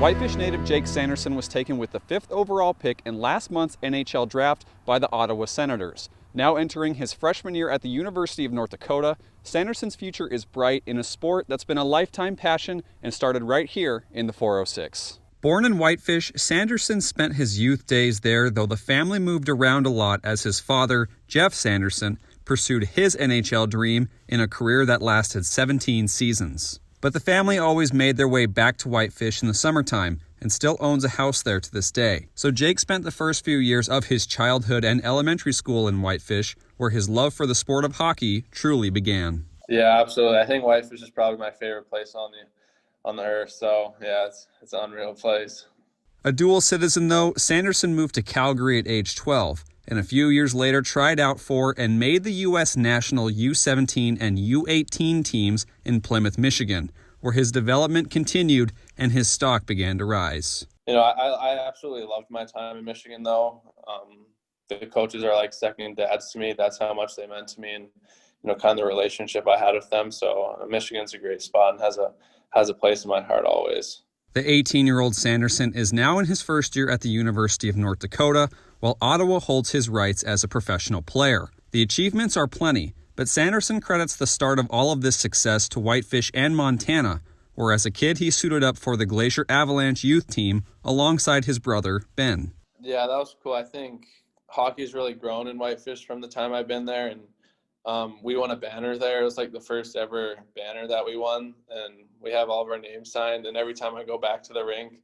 Whitefish native Jake Sanderson was taken with the 5th overall pick in last month's NHL draft by the Ottawa Senators. Now entering his freshman year at the University of North Dakota, Sanderson's future is bright in a sport that's been a lifetime passion and started right here in the 406. Born in Whitefish, Sanderson spent his youth days there, though the family moved around a lot as his father, Jeff Sanderson, pursued his NHL dream in a career that lasted 17 seasons. But the family always made their way back to Whitefish in the summertime and still owns a house there to this day. So Jake spent the first few years of his childhood and elementary school in Whitefish, where his love for the sport of hockey truly began. Yeah, absolutely. I think Whitefish is probably my favorite place on the earth. So yeah, it's an unreal place. A dual citizen though, Sanderson moved to Calgary at age 12, and a few years later tried out for and made the U.S. national U17 and U18 teams in Plymouth, Michigan, where his development continued and his stock began to rise. You know, I absolutely loved my time in Michigan, though. The coaches are like second dads to me. That's how much they meant to me, and kind of the relationship I had with them. So Michigan's a great spot and has a place in my heart always. The 18-year-old Sanderson is now in his first year at the University of North Dakota, while Ottawa holds his rights as a professional player. The achievements are plenty, but Sanderson credits the start of all of this success to Whitefish and Montana, where as a kid he suited up for the Glacier Avalanche youth team alongside his brother, Ben. Yeah, that was cool. I think hockey's really grown in Whitefish from the time I've been there, and we won a banner there. It was like the first ever banner that we won, and we have all of our names signed, and every time I go back to the rink,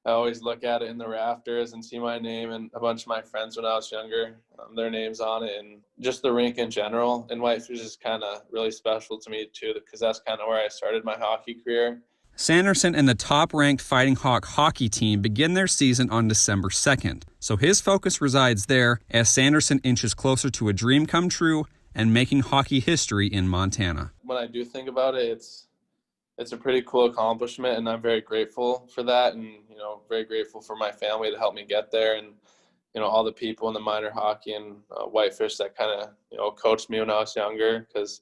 I always look at it in the rafters and see my name and a bunch of my friends when I was younger, their names on it. And just the rink in general in Whitefish is kind of really special to me too, because that's kind of where I started my hockey career. Sanderson and the top-ranked Fighting Hawk hockey team begin their season on December 2nd, so his focus resides there as Sanderson inches closer to a dream come true and making hockey history in Montana. When I do think about it, it's a pretty cool accomplishment, and I'm very grateful for that, and very grateful for my family to help me get there, and all the people in the minor hockey and Whitefish that kind of coached me when I was younger, because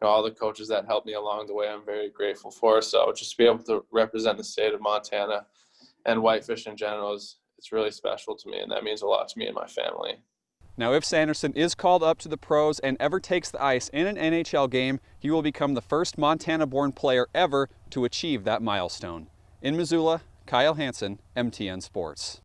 all the coaches that helped me along the way I'm very grateful for. So just to be able to represent the state of Montana and Whitefish in general it's really special to me, and that means a lot to me and my family. Now, if Sanderson is called up to the pros and ever takes the ice in an NHL game, he will become the first Montana-born player ever to achieve that milestone. In Missoula, Kyle Hansen, MTN Sports.